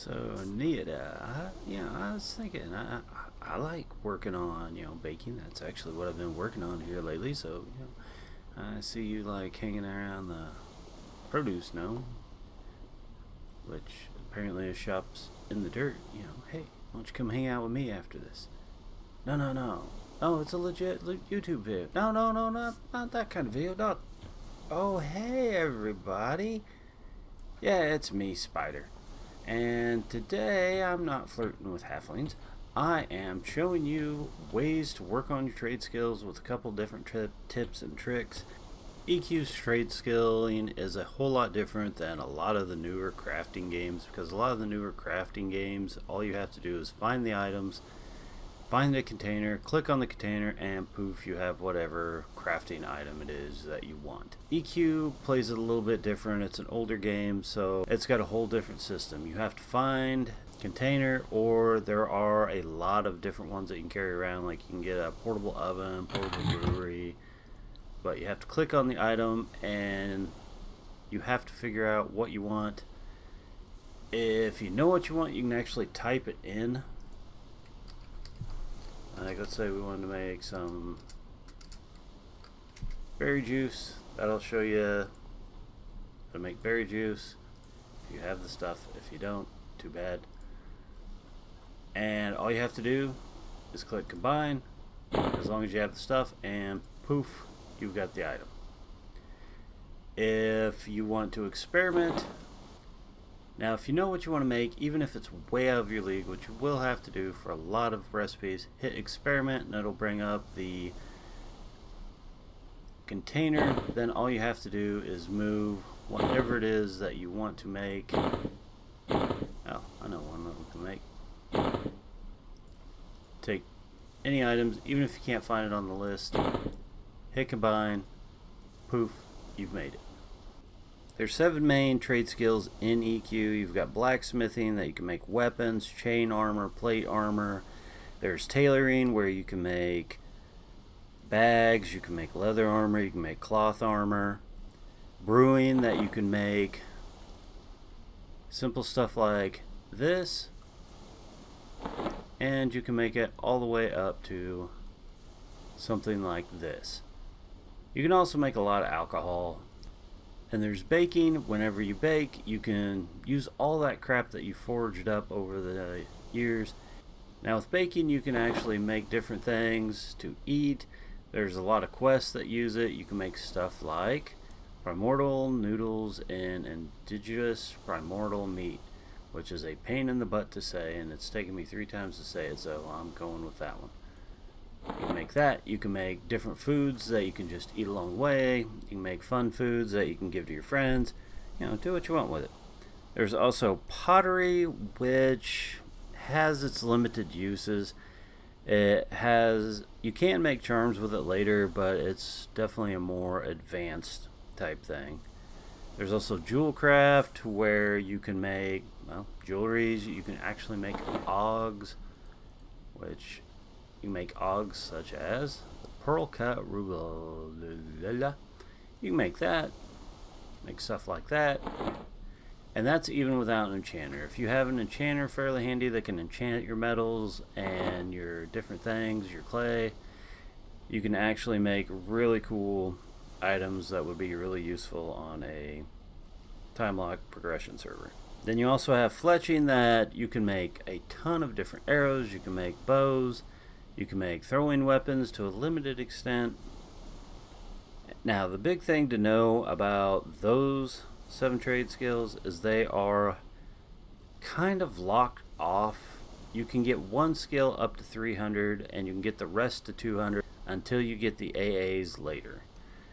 So neat. I was thinking, I like working on, baking. That's actually what I've been working on here lately. So, I see you like hanging around the produce now, which apparently is shops in the dirt. Hey, why don't you come hang out with me after this? No, no, no. Oh, it's a legit YouTube video. No, no, no, not that kind of video. Not. Oh, hey, everybody. Yeah, it's me, Spider. And today I'm not flirting with halflings. I am showing you ways to work on your trade skills with a couple different tips and tricks. EQ's trade skilling is a whole lot different than a lot of the newer crafting games, because a lot of the newer crafting games, all you have to do is find the items, find the container, click on the container, and poof, you have whatever crafting item it is that you want. EQ plays it a little bit different. It's an older game, so it's got a whole different system. You have to find container, or there are a lot of different ones that you can carry around. Like you can get a portable oven, portable brewery, but you have to click on the item and you have to figure out what you want. If you know what you want, you can actually type it in. Like, let's say we wanted to make some berry juice. That'll show you how to make berry juice if you have the stuff. If you don't, too bad. And all you have to do is click combine, as long as you have the stuff, and poof, you've got the item. If you want to experiment, now if you know what you want to make, even if it's way out of your league, which you will have to do for a lot of recipes, hit experiment and it'll bring up the container. Then all you have to do is move whatever it is that you want to make. Oh, I know one that we can make. Take any items, even if you can't find it on the list, hit combine, poof, you've made it. There's 7 main trade skills in EQ. You've got blacksmithing, that you can make weapons, chain armor, plate armor. There's tailoring, where you can make bags, you can make leather armor, you can make cloth armor. Brewing, that you can make simple stuff like this, and you can make it all the way up to something like this. You can also make a lot of alcohol. And there's baking. Whenever you bake, you can use all that crap that you forged up over the years. Now with baking, you can actually make different things to eat. There's a lot of quests that use it. You can make stuff like primordial noodles and indigenous primordial meat, which is a pain in the butt to say, and it's taken me 3 times to say it, so I'm going with that one. You can make that. You can make different foods that you can just eat along the way. You can make fun foods that you can give to your friends. Do what you want with it. There's also pottery, which has its limited uses. You can make charms with it later, but it's definitely a more advanced type thing. There's also jewel craft, where you can make, jewelries. You can actually make ogs, which you can make ogs such as the pearl cut ruble. You can make that, make stuff like that, and that's even without an enchanter. If you have an enchanter fairly handy that can enchant your metals and your different things, your clay, you can actually make really cool items that would be really useful on a time lock progression server. Then you also have fletching, that you can make a ton of different arrows. You can make bows. You can make throwing weapons to a limited extent. Now, the big thing to know about those 7 trade skills is they are kind of locked off. You can get one skill up to 300, and you can get the rest to 200 until you get the AAs later.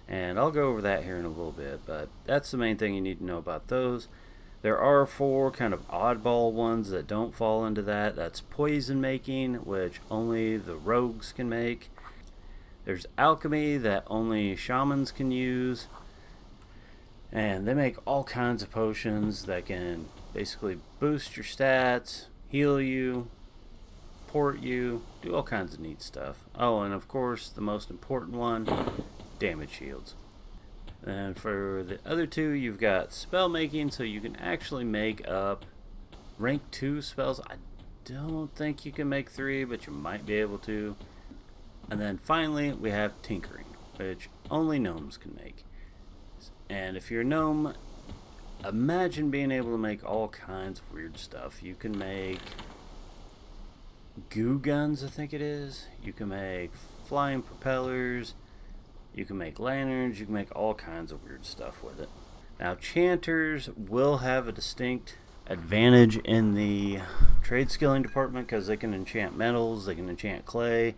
And I'll go over that here in a little bit, but that's the main thing you need to know about those. There are 4 kind of oddball ones that don't fall into that. That's poison making, which only the rogues can make. There's alchemy, that only shamans can use. And they make all kinds of potions that can basically boost your stats, heal you, port you, do all kinds of neat stuff. Oh, and of course, the most important one, damage shields. And for the other 2, you've got spell making, so you can actually make up Rank 2 spells, I don't think you can make 3, but you might be able to. And then finally, we have Tinkering, which only gnomes can make. And if you're a gnome, imagine being able to make all kinds of weird stuff. You can make goo guns, I think it is. You can make flying propellers. You can make lanterns. You can make all kinds of weird stuff with it. Now, Chanters will have a distinct advantage in the trade skilling department because they can enchant metals, they can enchant clay,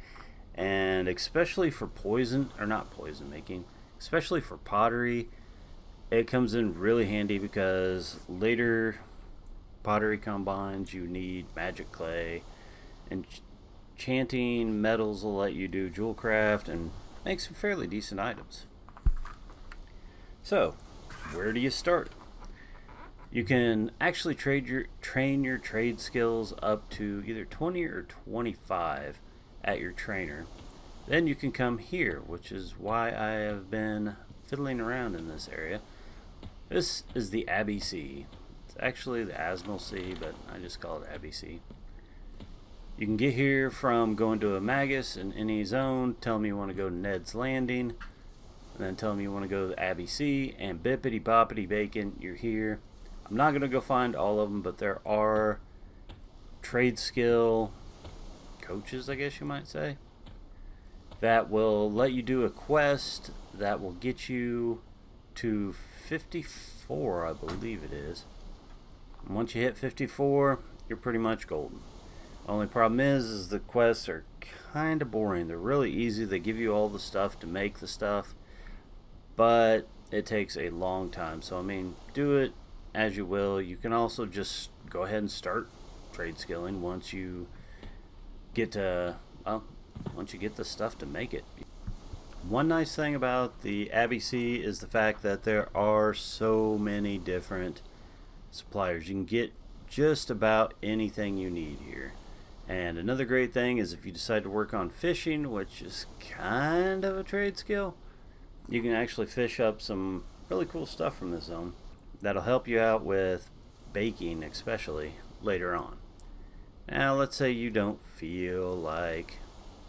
and especially for poison, or not poison making, especially for pottery, it comes in really handy because later pottery combines you need magic clay, and enchanting metals will let you do jewel craft and make some fairly decent items. So, where do you start? You can actually train your trade skills up to either 20 or 25 at your trainer. Then you can come here, which is why I have been fiddling around in this area. This is the Abbey Sea. It's actually the Asmal Sea, but I just call it Abbey Sea. You can get here from going to a Magus in any zone, tell me you want to go to Ned's Landing, and then tell me you want to go to the Abbey Sea, and bippity boppity bacon, you're here. I'm not going to go find all of them, but there are trade skill coaches, I guess you might say, that will let you do a quest that will get you to 54, I believe it is. And once you hit 54, you're pretty much golden. Only problem is the quests are kind of boring. They're really easy. They give you all the stuff to make the stuff, but it takes a long time. So I mean, do it as you will. You can also just go ahead and start trade skilling once you get to, well, once you get the stuff to make it. One nice thing about the Abbey Sea is the fact that there are so many different suppliers. You can get just about anything you need here. And another great thing is if you decide to work on fishing, which is kind of a trade skill, you can actually fish up some really cool stuff from this zone that'll help you out with baking, especially later on. Now, let's say you don't feel like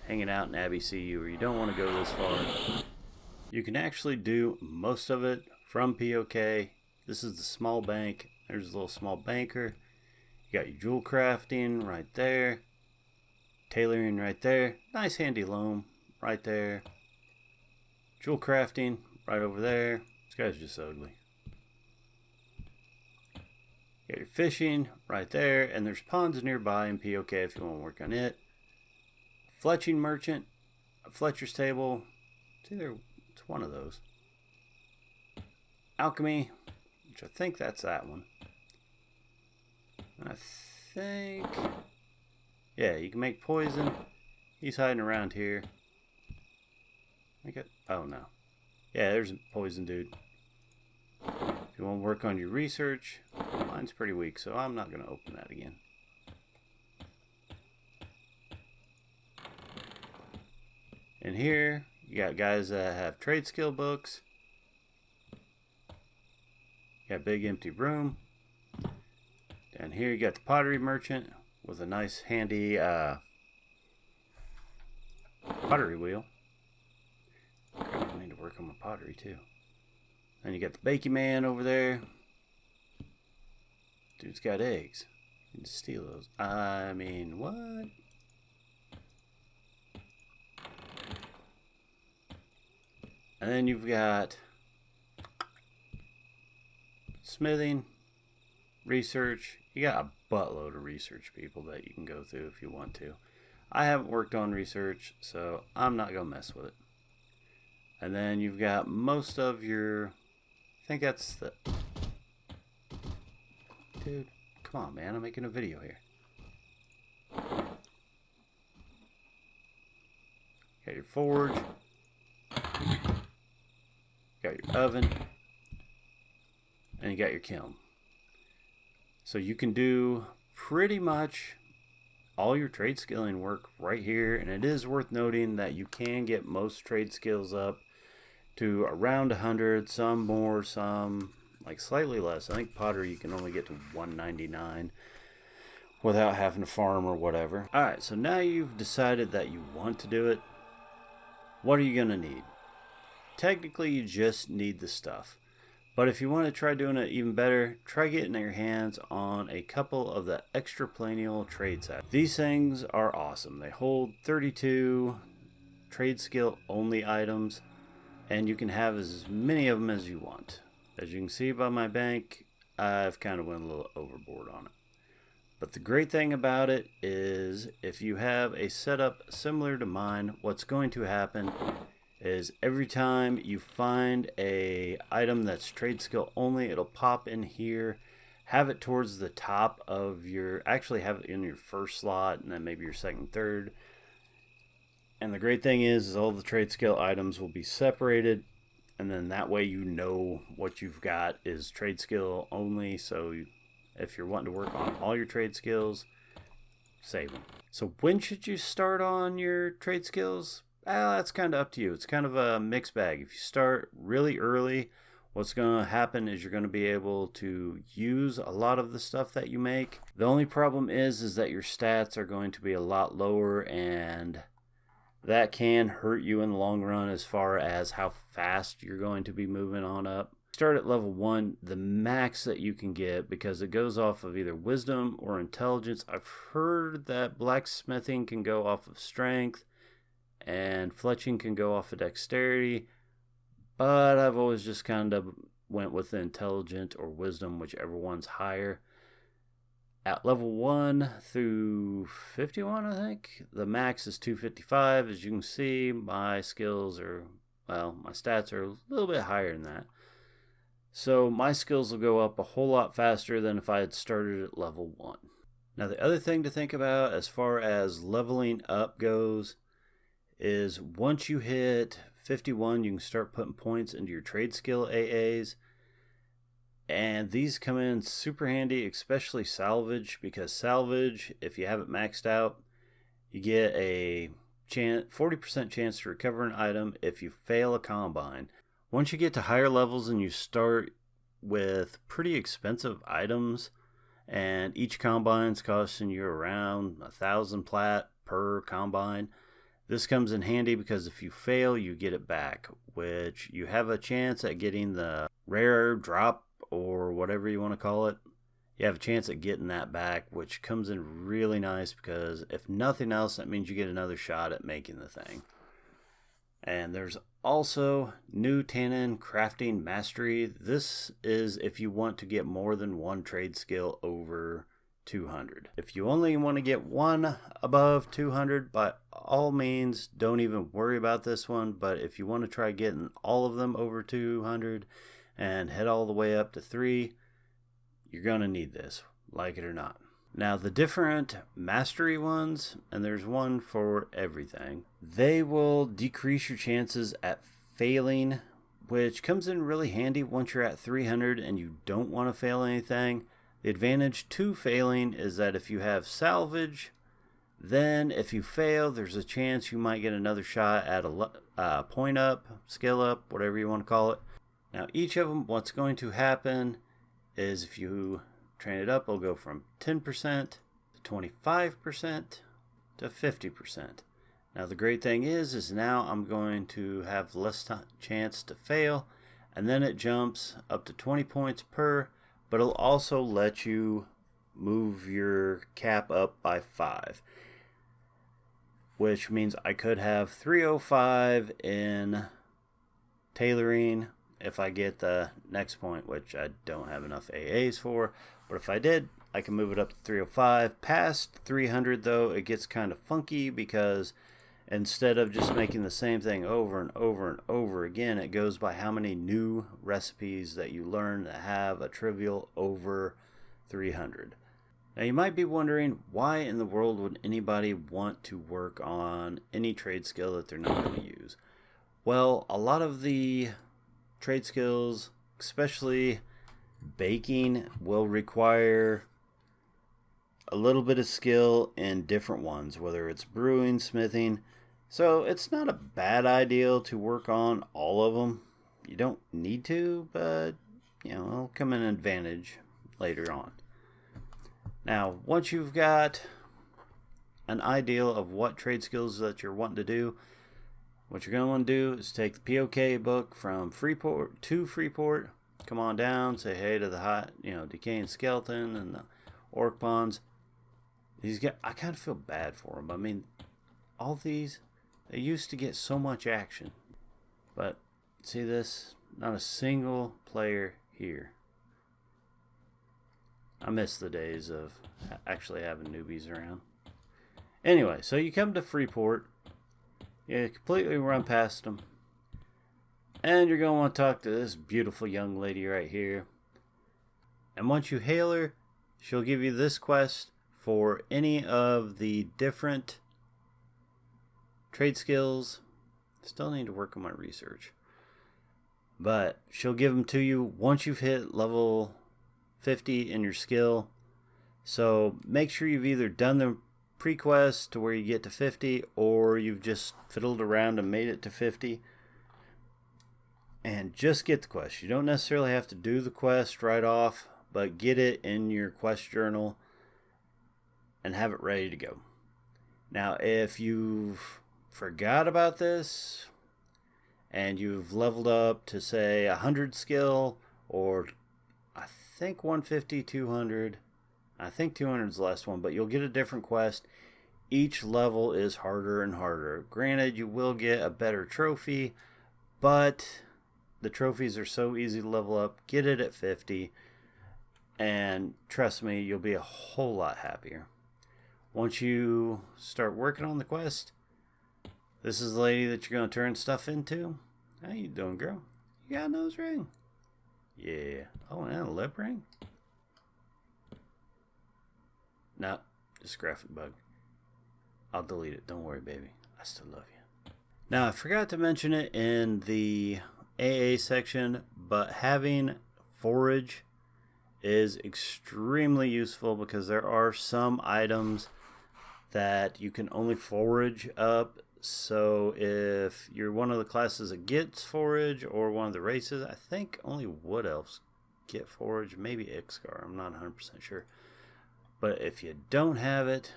hanging out in Abbey Sea, or you don't want to go this far. You can actually do most of it from POK. This is the small bank. There's a little small banker. You got your jewel crafting right there. Tailoring right there. Nice handy loam right there. Jewel crafting right over there. This guy's just ugly. You got your fishing right there, and there's ponds nearby in POK if you want to work on it. Fletching merchant, a Fletcher's table. It's one of those. Alchemy, which I think that's that one. I think, yeah, you can make poison. He's hiding around here. Oh no. Yeah, there's a poison dude. If you want to work on your research, mine's pretty weak, so I'm not going to open that again. And here, you got guys that have trade skill books. You got big empty room. Down here, you got the pottery merchant with a nice handy pottery wheel. Crap, I need to work on my pottery too. And you got the baking man over there. Dude's got eggs. You need to steal those. I mean, what? And then you've got smithing, research. You got a buttload of research people that you can go through if you want to. I haven't worked on research, so I'm not going to mess with it. And then you've got most of your, I think that's the, dude, come on man, I'm making a video here. Got your forge. Got your oven. And you got your kiln. So you can do pretty much all your trade skilling work right here. And it is worth noting that you can get most trade skills up to around 100, some more, some like slightly less. I think pottery you can only get to 199. without having to farm or whatever. Alright, so now you've decided that you want to do it. What are you going to need? Technically, you just need the stuff. But if you want to try doing it even better, try getting your hands on a couple of the extraplanial trade sets. These things are awesome. They hold 32 Tradeskill only items, and you can have as many of them as you want. As you can see by my bank, I've kind of went a little overboard on it. But the great thing about it is if you have a setup similar to mine, what's going to happen is every time you find a item that's Tradeskill only, it'll pop in here, have it towards the top of your, actually have it in your first slot and then maybe your second, third. And the great thing is all the Tradeskill items will be separated, and then that way you know what you've got is Tradeskill only. So if you're wanting to work on all your trade skills, save them. So when should you start on your trade skills? That's kind of up to you. It's kind of a mixed bag. If you start really early, what's going to happen is you're going to be able to use a lot of the stuff that you make. The only problem is that your stats are going to be a lot lower, and that can hurt you in the long run as far as how fast you're going to be moving on up. Start at level 1, the max that you can get, because it goes off of either wisdom or intelligence. I've heard that blacksmithing can go off of strength and fletching can go off of dexterity, but I've always just kind of went with the intelligent or wisdom, whichever one's higher. At level 1 through 51, I think, the max is 255. As you can see, my skills are, well, my stats are a little bit higher than that. So my skills will go up a whole lot faster than if I had started at level 1. Now the other thing to think about as far as leveling up goes is once you hit 51, you can start putting points into your Tradeskill AAs. And these come in super handy, especially salvage, because salvage, if you have it maxed out, you get a 40% chance to recover an item if you fail a combine. Once you get to higher levels and you start with pretty expensive items, and each combine's costing you around 1,000 plat per combine, this comes in handy because if you fail, you get it back, which you have a chance at getting the rare drop or whatever you want to call it. You have a chance at getting that back, which comes in really nice because if nothing else, that means you get another shot at making the thing. And there's also new Tannen crafting mastery. This is if you want to get more than one trade skill over 200. If you only want to get one above 200, by all means, don't even worry about this one. But if you want to try getting all of them over 200 and head all the way up to 3, you're going to need this, like it or not. Now, the different mastery ones, and there's one for everything, they will decrease your chances at failing, which comes in really handy once you're at 300 and you don't want to fail anything. The advantage to failing is that if you have salvage, then if you fail, there's a chance you might get another shot at a point up, skill up, whatever you want to call it. Now, each of them, what's going to happen is if you train it up, it'll go from 10% to 25% to 50%. Now, the great thing is now I'm going to have less chance to fail, and then it jumps up to 20 points per, but it'll also let you move your cap up by 5, which means I could have 305 in tailoring if I get the next point, which I don't have enough AAs for. But if I did, I can move it up to 305. Past 300, though, it gets kind of funky because instead of just making the same thing over and over and over again, it goes by how many new recipes that you learn that have a trivial over 300. Now, you might be wondering, why in the world would anybody want to work on any trade skill that they're not going to use? Well, a lot of the trade skills, especially baking, will require a little bit of skill in different ones, whether it's brewing, smithing. So it's not a bad idea to work on all of them. You don't need to, but it'll come in advantage later on. Now, once you've got an idea of what trade skills that you're wanting to do, what you're going to want to do is take the POK book from Freeport to Freeport, come on down, say hey to the hot, decaying skeleton and the orc pawns. These guys, I kind of feel bad for them. I mean, all these, they used to get so much action. But, see this? Not a single player here. I miss the days of actually having newbies around. Anyway, so you come to Freeport. You completely run past them. And you're going to want to talk to this beautiful young lady right here. And once you hail her, she'll give you this quest for any of the different trade skills. Still need to work on my research. But she'll give them to you once you've hit level 50 in your skill. So make sure you've either done the pre-quest to where you get to 50, or you've just fiddled around and made it to 50. And just get the quest. You don't necessarily have to do the quest right off, but get it in your quest journal and have it ready to go. Now, if you've forgot about this and you've leveled up to say 100 skill, or I think 150, 200, I think 200 is the last one, but you'll get a different quest. Each level is harder and harder. Granted, you will get a better trophy, but the trophies are so easy to level up. Get it at 50, and trust me, you'll be a whole lot happier. Once you start working on the quest, this is the lady that you're going to turn stuff into. How you doing, girl? You got a nose ring? Yeah. Oh, and a lip ring? No, just graphic bug. I'll delete it. Don't worry, baby. I still love you. Now, I forgot to mention it in the AA section, but having forage is extremely useful because there are some items that you can only forage up. So if you're one of the classes that gets forage, or one of the races, I think only wood elves get forage, maybe Ixcar, I'm not 100% sure. But if you don't have it,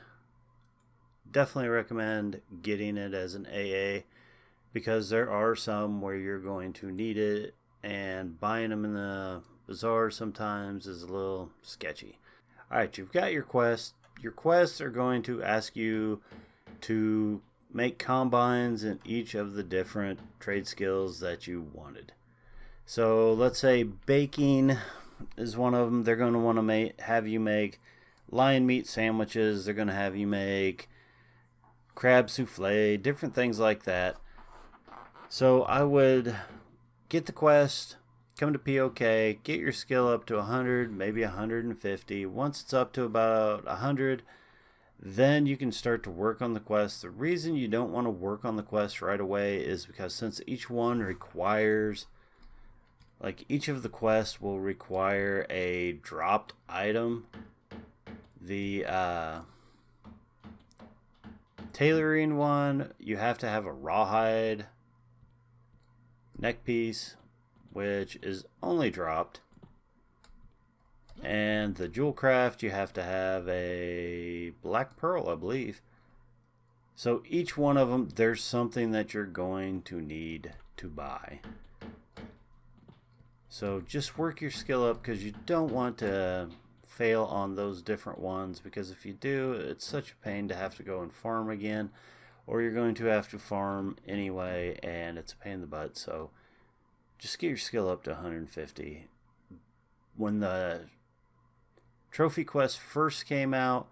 definitely recommend getting it as an AA, because there are some where you're going to need it, and buying them in the bazaar sometimes is a little sketchy. Alright, you've got your quest. Your quests are going to ask you to make combines in each of the different trade skills that you wanted. So let's say baking is one of them. They're going to want to have you make lion meat sandwiches. They're going to have you make crab souffle, different things like that. So I would get the quest, come to POK, get your skill up to 100, maybe 150. Once it's up to about 100, then you can start to work on the quest. The reason you don't want to work on the quest right away is because since each one requires, like each of the quests will require a dropped item. The tailoring one, you have to have a rawhide neck piece, which is only dropped. And the jewel craft, you have to have a black pearl, I believe. So each one of them, there's something that you're going to need to buy. So just work your skill up, because you don't want to fail on those different ones, because if you do, it's such a pain to have to go and farm again, or you're going to have to farm anyway, and it's a pain in the butt. So just get your skill up to 150. When the trophy quest first came out,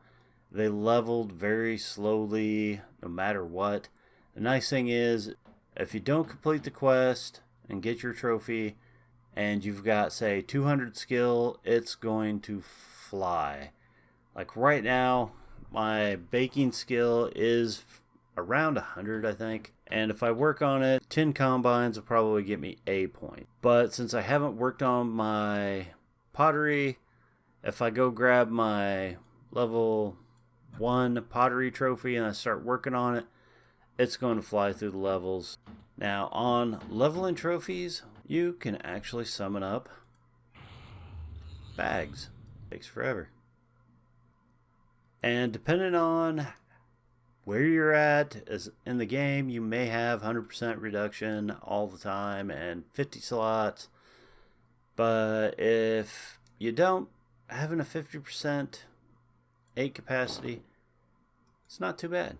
they leveled very slowly no matter what. The nice thing is, if you don't complete the quest and get your trophy, and you've got, say, 200 skill, it's going to fly. Like right now, my baking skill is around 100, I think. And if I work on it, 10 combines will probably get me a point. But since I haven't worked on my pottery, if I go grab my level 1 pottery trophy and I start working on it, it's going to fly through the levels. Now, on leveling trophies, you can actually summon up bags. Takes forever. And depending on where you're at as in the game, you may have 100% reduction all the time and 50 slots. But if you don't, having a 50% 8 capacity, it's not too bad.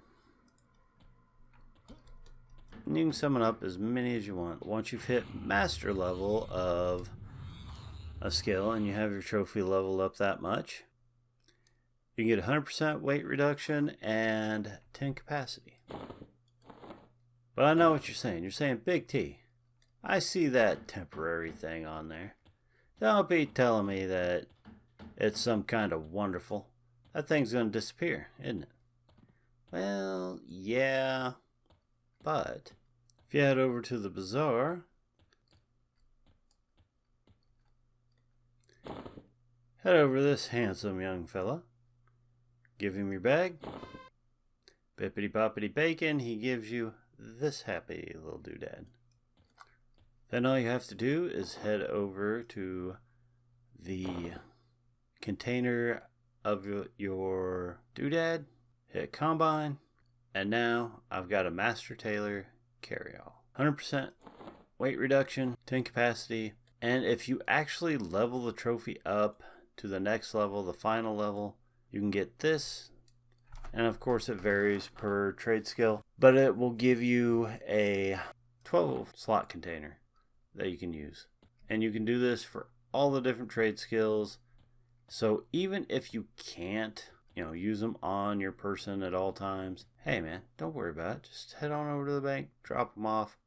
And you can summon up as many as you want. Once you've hit master level of a skill and you have your trophy leveled up that much, you can get 100% weight reduction and 10 capacity. But I know what you're saying. You're saying, Big T, I see that temporary thing on there. Don't be telling me that it's some kind of wonderful. That thing's going to disappear, isn't it? Well, yeah. But if you head over to the bazaar, head over to this handsome young fella. Give him your bag. Bippity boppity bacon, he gives you this happy little doodad. Then all you have to do is head over to the container of your doodad, hit combine, and now I've got a Master Tailor carry-all. 100% weight reduction, 10 capacity, and if you actually level the trophy up to the next level, the final level, you can get this, and of course it varies per trade skill, but it will give you a 12 slot container that you can use. And you can do this for all the different trade skills. So even if you can't, use them on your person at all times, hey man, don't worry about it. Just head on over to the bank, drop them off.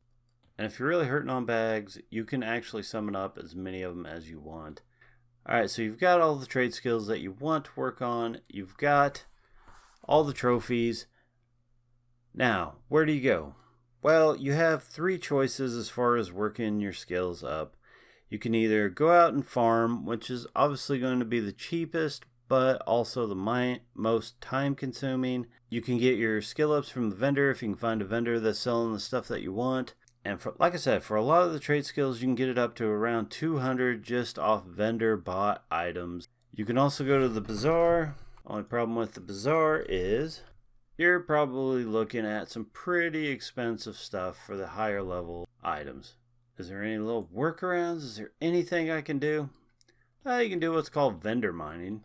And if you're really hurting on bags, you can actually summon up as many of them as you want. Alright, so you've got all the trade skills that you want to work on. You've got all the trophies. Now, where do you go? Well, you have 3 choices as far as working your skills up. You can either go out and farm, which is obviously going to be the cheapest, but also the most time consuming. You can get your skill ups from the vendor if you can find a vendor that's selling the stuff that you want. And like I said, for a lot of the trade skills, you can get it up to around 200 just off vendor bought items. You can also go to the bazaar. Only problem with the bazaar is you're probably looking at some pretty expensive stuff for the higher level items. Is there any little workarounds? Is there anything I can do? You can do what's called vendor mining.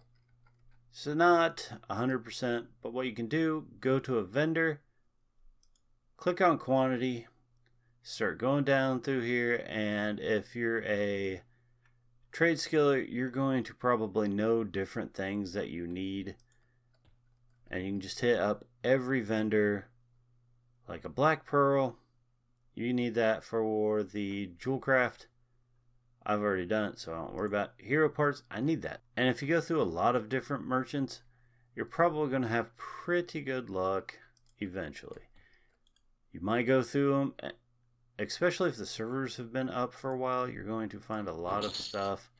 So not 100%, but what you can do, go to a vendor, click on quantity, start going down through here, and if you're a trade skiller, you're going to probably know different things that you need. And you can just hit up every vendor, like a black pearl. You need that for the jewel craft. I've already done it, so I don't worry about it. Hero parts. I need that. And if you go through a lot of different merchants, you're probably going to have pretty good luck eventually. You might go through them, especially if the servers have been up for a while. You're going to find a lot of stuff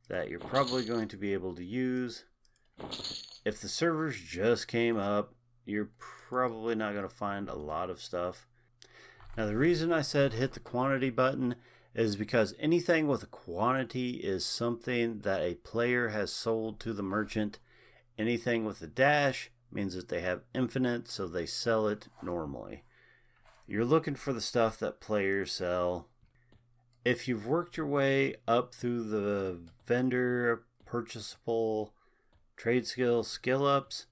that you're probably going to be able to use. If the servers just came up, you're probably not going to find a lot of stuff. Now, the reason I said hit the quantity button is because anything with a quantity is something that a player has sold to the merchant. Anything with a dash means that they have infinite, so they sell it normally. You're looking for the stuff that players sell. If you've worked your way up through the vendor purchasable trade skill ups,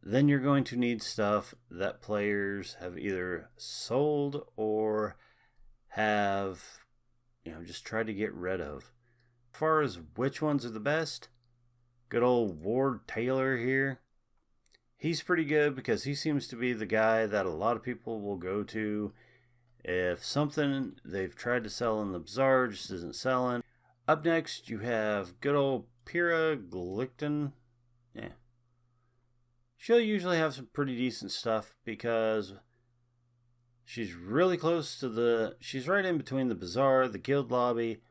then you're going to need stuff that players have either sold or have, just tried to get rid of. As far as which ones are the best, good old Ward Taylor here. He's pretty good because he seems to be the guy that a lot of people will go to if something they've tried to sell in the bazaar just isn't selling. Up next, you have good old Pirogue Lipton. Yeah. She'll usually have some pretty decent stuff because she's really close to she's right in between the bazaar, the guild lobby.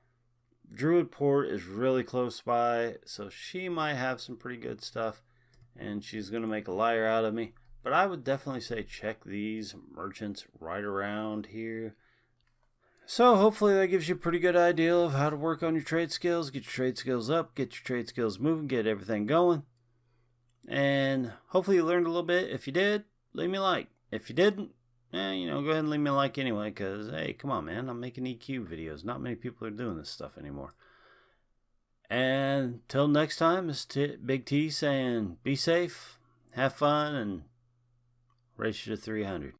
Druid Port is really close by, so she might have some pretty good stuff, and she's going to make a liar out of me. But I would definitely say check these merchants right around here. So hopefully that gives you a pretty good idea of how to work on your trade skills, get your trade skills up, get your trade skills moving, get everything going. And hopefully you learned a little bit. If you did, leave me a like. If you didn't, go ahead and leave me a like anyway, because, hey, come on, man. I'm making EQ videos. Not many people are doing this stuff anymore. And till next time, it's Big T saying be safe, have fun, and race you to 300.